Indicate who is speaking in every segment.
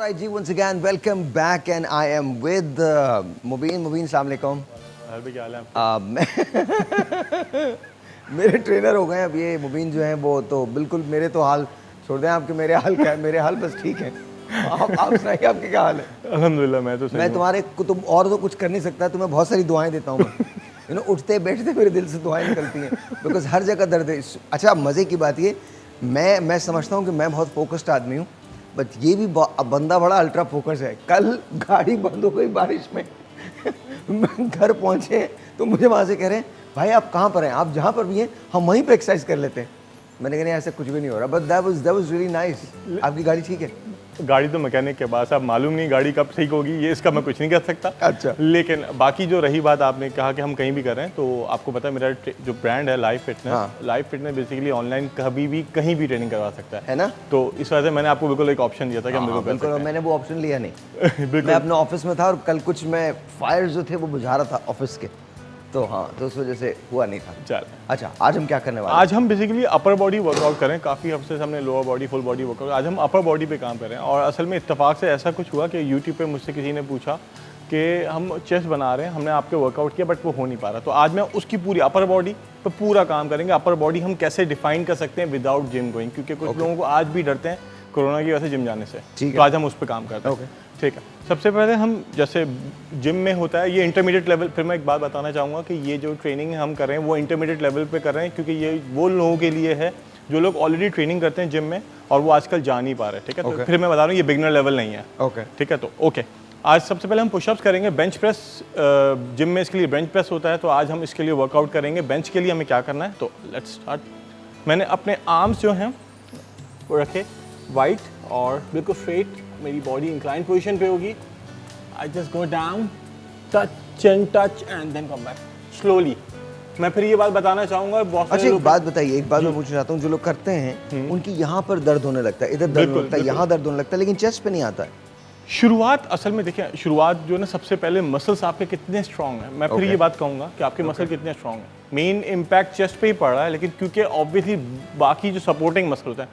Speaker 1: Alright ji, once again welcome back and I am with मुबीन। अस्सलाम वालेकुम।
Speaker 2: क्या हाल है?
Speaker 1: मेरे ट्रेनर हो गए अब ये मुबीन जो हैं वो तो बिल्कुल मेरे तो हाल छोड़ दें आपके, मेरे हाल क्या है, मेरे हाल बस ठीक है। आप सुनाइए आपके क्या हाल है?
Speaker 2: अल्हम्दुलिल्लाह मैं तो सही
Speaker 1: मैं
Speaker 2: हूँ।
Speaker 1: तुम्हारे को तुम और तो कुछ कर नहीं सकता, तुम्हें बहुत सारी दुआएं देता हूँ मैं। उठते बैठते मेरे दिल से दुआएं निकलती हैं बिकॉज हर जगह दर्द है। अच्छा मज़े की बात ये, मैं समझता हूँ कि मैं बहुत फोकस्ड आदमी हूँ, बट ये भी बंदा बड़ा अल्ट्रा फोकस है। कल गाड़ी बंद हो गई बारिश में घर पहुँचे तो मुझे वहाँ से कह रहे हैं भाई आप कहाँ पर हैं, आप जहाँ पर भी हैं हम वहीं पे एक्सरसाइज कर लेते हैं। मैंने कहा नहीं ऐसा कुछ भी नहीं हो रहा, but that was really nice. आपकी गाड़ी ठीक है?
Speaker 2: गाड़ी तो मैकेनिक के पास, अब मालूम नहीं गाड़ी कब ठीक होगी, ये इसका मैं कुछ नहीं कर सकता।
Speaker 1: अच्छा।
Speaker 2: लेकिन बाकी जो रही बात, आपने कहा कि हम कहीं भी कर रहे हैं, तो आपको पता है मेरा जो ब्रांड है लाइव फिटनेस,
Speaker 1: हाँ।
Speaker 2: लाइव फिटनेस बेसिकली ऑनलाइन कभी भी कहीं भी ट्रेनिंग करवा सकता
Speaker 1: है ना?
Speaker 2: तो इस वजह से मैंने आपको बिल्कुल एक ऑप्शन दिया था कि हम बिल्कुल कर
Speaker 1: बिल्कुल, और
Speaker 2: सकते
Speaker 1: मैंने वो ऑप्शन लिया नहीं।
Speaker 2: हैं। बिल्कुल।
Speaker 1: मैं अपने ऑफिस में था और कल कुछ मैं फायर जो थे वो बुझा रहा था ऑफिस के, तो हाँ, तो उस वजह से हुआ नहीं था।
Speaker 2: चल,
Speaker 1: अच्छा आज हम क्या करने वाले हैं?
Speaker 2: आज हम बेसिकली अपर बॉडी वर्कआउट करें। काफ़ी हफ्ते से हमने lower body full body workout, आज हम अपर बॉडी पे काम कर रहे हैं। और असल में इत्तेफाक से ऐसा कुछ हुआ कि यूट्यूब पे मुझसे किसी ने पूछा कि हम चेस्ट बना रहे हैं, हमने आपके वर्कआउट किया बट वो हो नहीं पा रहा, तो आज मैं उसकी पूरी अपर बॉडी पे पूरा काम करेंगे। अपर बॉडी हम कैसे डिफाइन कर सकते हैं विदाउट जिम गोइंग, क्योंकि कुछ लोगों को आज भी डरते हैं कोरोना की वजह से जिम जाने से, तो आज हम उस पर काम करते हैं। ठीक है, सबसे पहले हम जैसे जिम में होता है ये इंटरमीडिएट लेवल, फिर मैं एक बात बताना चाहूँगा कि ये जो ट्रेनिंग हम कर रहे हैं वो इंटरमीडिएट लेवल पे कर रहे हैं, क्योंकि ये वो लोगों के लिए है जो लोग ऑलरेडी ट्रेनिंग करते हैं जिम में और वो आजकल जा नहीं पा रहे। ठीक है, तो फिर मैं बता रहा हूँ ये बिगनर लेवल नहीं है। ठीक है, तो ओके, आज सबसे पहले हम पुशअप्स करेंगे। बेंच प्रेस, जिम में इसके लिए बेंच प्रेस होता है, तो आज हम इसके लिए वर्कआउट करेंगे। बेंच के लिए हमें क्या करना है, तो लेट्स स्टार्ट। मैंने अपने आर्म्स जो हैं वो रखे वाइट और बिल्कुल स्ट्रेट, मेरी बॉडी इंक्लाइन पोजीशन पे होगी। I just go down, touch and then come back slowly. मैं फिर ये बात बताना चाहूँगा, बहुत
Speaker 1: अच्छा एक बात बताइए, एक बात मैं पूछना चाहता हूँ, जो लोग करते हैं उनकी यहाँ पर दर्द होने लगता है, इधर दर्द होने लगता है, यहाँ दर्द होने लगता है, लेकिन चेस्ट पे नहीं आता है।
Speaker 2: शुरुआत असल में देखिए, शुरुआत जो है ना, सबसे पहले मसल्स आपके कितने स्ट्रांग हैं, मैं फिर ये बात कहूँगा कि आपके मसल कितने स्ट्रांग हैं। मेन इम्पैक्ट चेस्ट पे ही पड़ रहा है, लेकिन क्योंकि ऑब्वियसली बाकी जो सपोर्टिंग मसल होता है,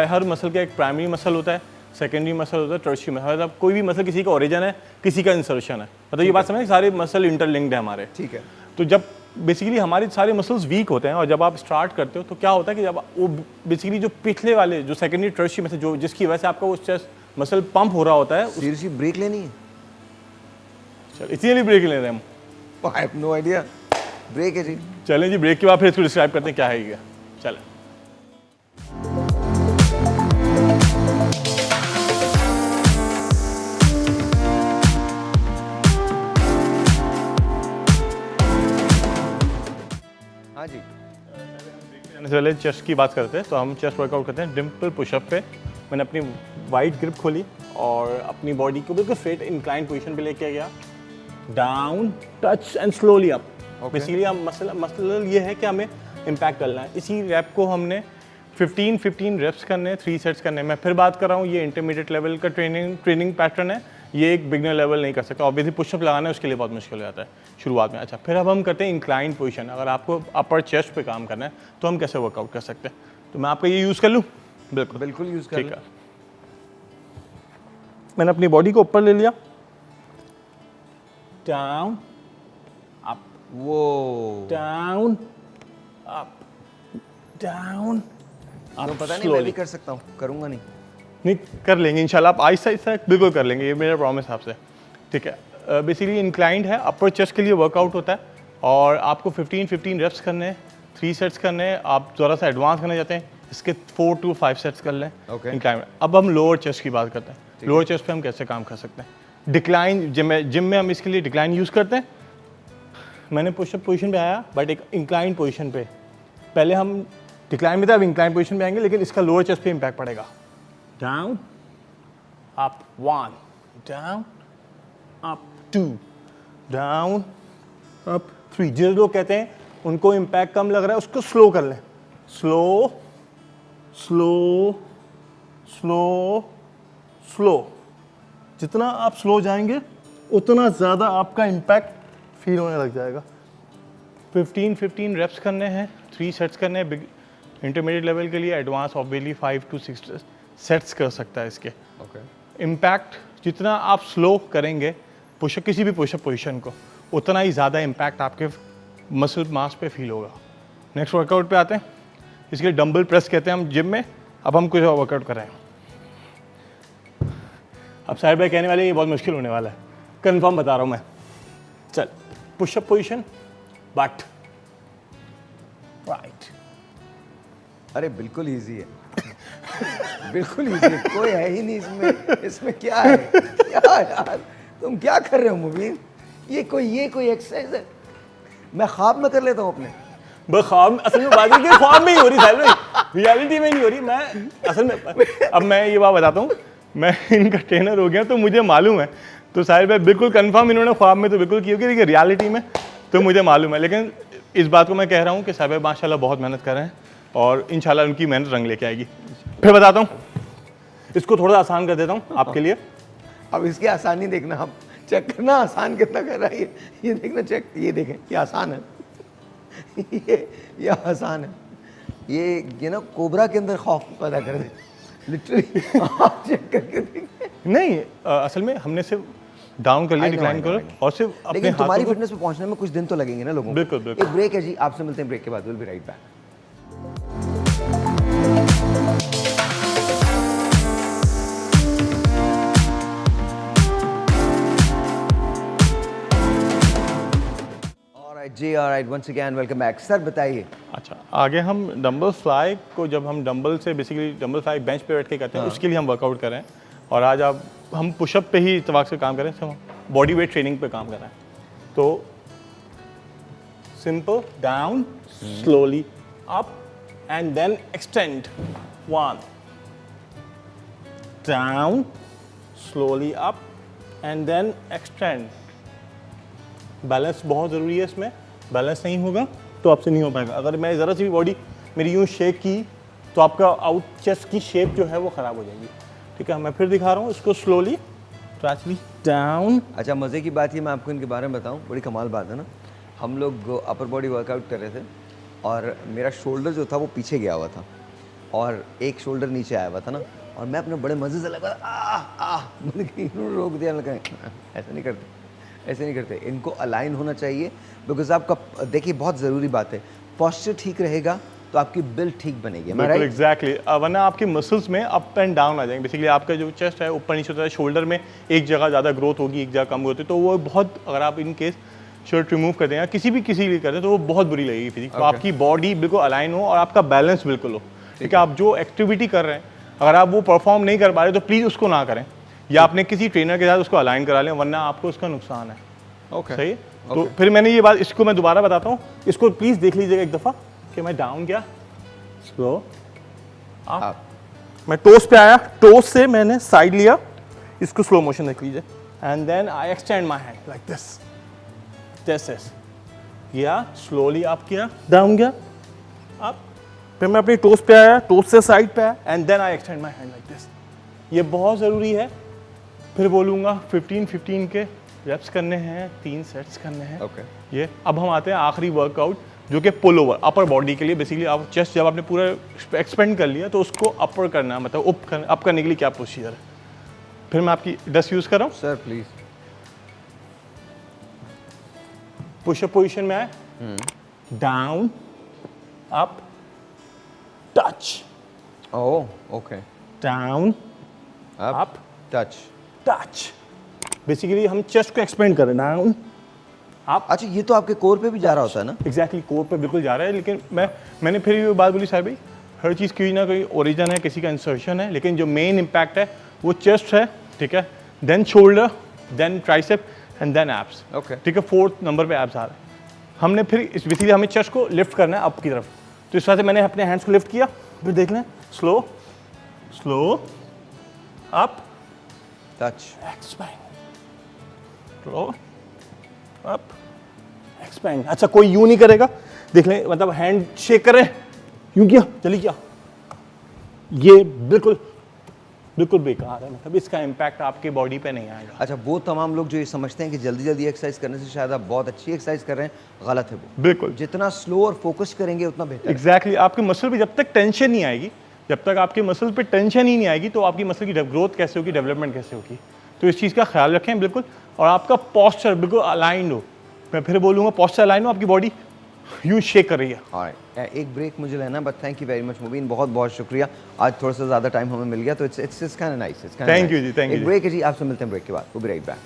Speaker 2: हर मसल का एक प्राइमरी मसल होता है, सेकेंडरी मसल होता है, टर्शियरी मसल, मतलब कोई भी मसल किसी का ओरिजिन है, किसी का इंसर्शन है, मतलब ये बात समझे, सारे मसल इंटरलिंक्ड है हमारे।
Speaker 1: ठीक है,
Speaker 2: तो जब बेसिकली हमारे सारे मसल्स वीक होते हैं और जब आप स्टार्ट करते हो तो क्या होता है कि जब वो बेसिकली जो पिछले वाले जो सेकेंडरी टर्शियरी मसल जो जिसकी वजह से आपका वो चेस्ट मसल पंप हो रहा होता है,
Speaker 1: सीरियसली ब्रेक लेनी है?
Speaker 2: चल इसीलिए ब्रेक ले रहे हैं हम।
Speaker 1: I have no idea, break है जी।
Speaker 2: चलें जी, ब्रेक के बाद फिर इसको डिस्क्राइब करते हैं क्या है ये। चलें।
Speaker 1: हाँ जी,
Speaker 2: से पहले चेस्ट की बात करते हैं, तो हम चेस्ट वर्कआउट करते हैं डिम्पल पुशअप पे। मैंने अपनी वाइड ग्रिप खोली और अपनी बॉडी को बिल्कुल स्ट्रेट इंक्लाइन पोजीशन पे लेके गया, down touch and slowly up. Basically हम मसल ये है कि हमें इम्पैक्ट करना है। इसी रैप को हमने 15 रेप्स करने हैं, 3 सेट्स करने हैं। मैं फिर बात कर रहा हूँ, ये इंटरमीडिएट लेवल का ट्रेनिंग पैटर्न है, ये एक बिगनर लेवल नहीं कर सकता। ऑब्वियसली पुशअप लगाना है उसके लिए बहुत मुश्किल हो जाता है शुरुआत में। अच्छा, फिर अब हम करते हैं इंक्लाइन पोजीशन। अगर आपको अपर चेस्ट पे काम करना है तो हम कैसे वर्कआउट कर सकते हैं, तो मैं आपका ये यूज़ कर लूँ? बिल्कुल
Speaker 1: बिल्कुल यूज़ कर।
Speaker 2: ठीक है, मैंने अपनी बॉडी को ऊपर ले लिया, डाउन अप,
Speaker 1: वो
Speaker 2: डाउन अप, डाउन
Speaker 1: तो पता नहीं, मैं भी कर सकता हूँ, करूँगा नहीं?
Speaker 2: नहीं, कर लेंगे इंशाल्लाह, आप आहिस्ता आहिस्ता बिल्कुल कर लेंगे, ये मेरा प्रॉमिस आपसे। ठीक है, बेसिकली इंक्लाइंड है, अपर चेस्ट के लिए वर्कआउट होता है और आपको 15 रेप्स करने हैं, 3 सेट्स करने हैं। आप ज़रा सा एडवांस करना चाहते हैं, इसके 4 to 5 सेट्स कर लें। इंक्लाइन। अब हम लोअर चेस्ट की बात करते हैं। लोअर चेस्ट पे हम कैसे काम कर सकते हैं? डिक्लाइन, जिम में हम इसके लिए डिक्लाइन यूज़ करते हैं। मैंने पुशअप पोजीशन पे आया, बट एक इंक्लाइन पोजीशन पे, पहले हम डिक्लाइन में थे, अब इंक्लाइन पोजीशन पे आएंगे, लेकिन इसका लोअर चेस्ट पे इम्पैक्ट पड़ेगा। Down, up 1, down, up 2, down, up 3। जिस लोग कहते हैं उनको इम्पैक्ट कम लग रहा है, उसको स्लो कर लें। स्लो स्लो स्लो स्लो, जितना आप स्लो जाएंगे उतना ज़्यादा आपका इम्पैक्ट फील होने लग जाएगा। 15 रेप्स करने हैं, 3 सेट्स करने हैं। इंटरमीडिएट लेवल के लिए, एडवांस ऑब्वियसली 5 to 6 सेट्स कर सकता है इसके। इम्पैक्ट जितना आप स्लो करेंगे पुशअप, किसी भी पुशअप पोजीशन को, उतना ही ज़्यादा इम्पैक्ट आपके मसल मास पे फील होगा। नेक्स्ट वर्कआउट पे आते हैं, इसके लिए डंबल प्रेस कहते हैं हम जिम में। अब हम कुछ और वर्कआउट कर रहे हैं। अब साहिर भाई कहने वाले ये बहुत मुश्किल होने वाला है, कंफर्म बता रहा हूँ मैं। चल, पुशअप पोजीशन, बट राइट।
Speaker 1: अरे बिल्कुल इजी है बिल्कुल इजी है, कोई है ही नहीं इसमें। इसमें क्या है? क्या यार तुम क्या कर रहे हो मुबीन? ये कोई एक्सरसाइज है? मैं ख्वाब में कर लेता हूँ अपने।
Speaker 2: बस ख्वाब, असल में बात के ख्वाब में ही हो रही साहिल भाई, रियलिटी में नहीं हो रही। मैं असल में अब मैं ये बात बताता हूँ, मैं इनका ट्रेनर हो गया तो मुझे मालूम है। तो साहिल भाई बिल्कुल कंफर्म इन्होंने ख्वाब में तो बिल्कुल की होगी, लेकिन रियलिटी में तो मुझे मालूम है। लेकिन इस बात को मैं कह रहा हूँ कि साहिल भाई माशाल्लाह बहुत मेहनत कर रहे हैं और इंशाल्लाह उनकी मेहनत रंग लेके आएगी। फिर बताता हूँ, इसको थोड़ा आसान कर देता हूँ आपके लिए।
Speaker 1: अब इसकी आसानी देखना, आप चेक करना आसान कितना कर रहा है ये देखना, चेक, ये देखें, ये आसान है ये आसान है। ये ना कोबरा के अंदर खौफ पैदा कर दे लिटरली। आप चेक करके देखिए।
Speaker 2: नहीं असल में हमने सिर्फ डाउन कर लिया, डिक्लाइन करो और सिर्फ अपने
Speaker 1: लेकिन तुम्हारी
Speaker 2: हाथों
Speaker 1: फिटनेस पे पहुंचने में कुछ दिन तो लगेंगे ना लोगों को।
Speaker 2: बिल्कुल, बिल्कुल।
Speaker 1: एक ब्रेक है जी, आपसे मिलते हैं ब्रेक के बाद। Will be right back. जी alright, once again welcome back. Sir बताइए।
Speaker 2: अच्छा, आगे हम डंबल फ्लाई को, जब हम डंबल से बेसिकली डंबल फ्लाई बेंच पे बैठ के करते हैं, उसके लिए हम वर्कआउट कर रहे हैं। और आज आप हम पुशअप पे ही इत्तेफाक से काम कर रहे हैं, हम बॉडी वेट ट्रेनिंग पे काम कर रहे हैं। तो simple down, slowly up and then extend. 1 down, slowly up and then extend. Balance बहुत ज़रूरी है इसमें, बैलेंस नहीं होगा तो आपसे नहीं हो पाएगा। अगर मैं ज़रा सी भी बॉडी मेरी यूँ शेक की तो आपका आउट चेस्ट की शेप जो है वो ख़राब हो जाएगी। ठीक है, मैं फिर दिखा रहा हूँ इसको स्लोली, ग्रेजुअली डाउन।
Speaker 1: अच्छा, मज़े की बात ये मैं आपको इनके बारे में बताऊँ, बड़ी कमाल बात है ना। हम लोग अपर बॉडी वर्कआउट कर रहे थे और मेरा शोल्डर जो था वो पीछे गया हुआ था और एक शोल्डर नीचे आया हुआ था ना, और मैं अपने बड़े मज़े से लगा इन्होंने रोक दिया। लगा ऐसा नहीं करते, ऐसे नहीं करते, इनको अलाइन होना चाहिए। बिकॉज आपका देखिए बहुत ज़रूरी बात है, पॉस्चर ठीक रहेगा तो आपकी बिल्ड ठीक बनेगी।
Speaker 2: बिल्कुल एग्जैक्टली, वरना आपके मसल्स में अप एंड डाउन आ जाएंगे। बेसिकली आपका जो चेस्ट है ऊपर नीचे होता है, शोल्डर में एक जगह ज़्यादा ग्रोथ होगी, एक जगह कम होती है, तो वो बहुत, अगर आप इन केस शर्ट रिमूव कर दें या किसी भी लिए करते हैं तो वो बहुत बुरी लगेगी फिजिक। तो आपकी बॉडी बिल्कुल अलाइन हो और आपका बैलेंस बिल्कुल हो। ठीक है, आप जो एक्टिविटी कर रहे हैं अगर आप वो परफॉर्म नहीं कर पा रहे तो प्लीज़ उसको ना करें, या अपने किसी ट्रेनर के साथ उसको अलाइन करा लें, वरना आपको उसका नुकसान है। सही है? तो फिर मैंने ये बात, इसको मैं दोबारा बताता हूँ, इसको प्लीज़ देख लीजिएगा एक दफ़ा कि मैं डाउन गया, स्लो अप, मैं टोस पे आया, टोस से मैंने साइड लिया, इसको स्लो मोशन देख लीजिए, and then I extend my hand like this, this is, या स्लोली अप किया, डाउन गया, अप, फिर मैं अपनी टोस पे आया, टोस से साइड पे आया, and then I extend my hand like this. ये बहुत ज़रूरी है। फिर बोलूँगा 15-15 के रेप्स करने हैं, 3 सेट्स करने हैं। ये अब हम आते हैं आखिरी वर्कआउट जो कि पुल ओवर, अपर बॉडी के लिए। बेसिकली आप चेस्ट जब आपने पूरा एक्सपेंड कर लिया तो उसको अपर करना है, मतलब अप करने के लिए क्या प्रोसीजर है। फिर मैं आपकी डस्ट यूज़ कर रहा हूँ
Speaker 1: सर प्लीज़।
Speaker 2: पुशअप पोजीशन में आए, down up touch,
Speaker 1: okay,
Speaker 2: down up
Speaker 1: touch
Speaker 2: touch. Basically हम चेस्ट को एक्सपेंड कर रहे हैं, डाउन अप।
Speaker 1: अच्छा, ये तो आपके कोर पे भी जा रहा होता है ना?
Speaker 2: एग्जैक्टली, कोर पे बिल्कुल जा रहा है। लेकिन मैंने फिर ये बात बोली साहब भाई, हर चीज़ की ना कोई ओरिजिन है, किसी का इंसर्शन है, लेकिन जो मेन इम्पैक्ट है वो चेस्ट है। ठीक है, then shoulder, then tricep and then abs.
Speaker 1: Okay,
Speaker 2: ठीक है, 4th नंबर पे एब्स आ रहे हैं। हमने फिर इस बेसिकली हमें चेस्ट को लिफ्ट करना है अप की तरफ। तो इस तरह से मैंने अपने हैंड्स को लिफ्ट किया, फिर देख लें, slow slow up
Speaker 1: touch,
Speaker 2: expand, slow up expand. अच्छा, कोई यूं नहीं करेगा, देख लें, मतलब हैंड शेक करें, यूं किया, चली किया, ये बिल्कुल बिल्कुल बेकार है। मतलब इसका इम्पैक्ट आपके बॉडी पे नहीं आएगा।
Speaker 1: अच्छा, वो तमाम लोग जो ये समझते हैं कि जल्दी जल्दी एक्सरसाइज करने से शायद आप बहुत अच्छी एक्सरसाइज कर रहे हैं, गलत है वो।
Speaker 2: बिल्कुल,
Speaker 1: जितना स्लो और फोकस करेंगे उतना बेहतर।
Speaker 2: एग्जैक्टली, आपके मसल पे जब तक टेंशन नहीं आएगी जब तक आपके मसल पे टेंशन ही नहीं आएगी तो आपकी मसल की ग्रोथ कैसे होगी, डेवलपमेंट कैसे होगी। तो इस चीज़ का ख्याल रखें बिल्कुल, और आपका पोस्चर बिल्कुल अलाइंड हो। मैं फिर बोलूँगा पोस्चर अलाइन हो, आपकी बॉडी यूँ शेक कर रही है।
Speaker 1: ऑलराइट, एक ब्रेक मुझे लेना, but thank you very much Mubeen, बहुत बहुत शुक्रिया। आज थोड़ा सा ज़्यादा टाइम हमें मिल गया, तो it's kind of nice.
Speaker 2: Thank you जी, thank you
Speaker 1: एक
Speaker 2: जी।
Speaker 1: ब्रेक है जी, आपसे मिलते हैं ब्रेक के बाद। Will be right back.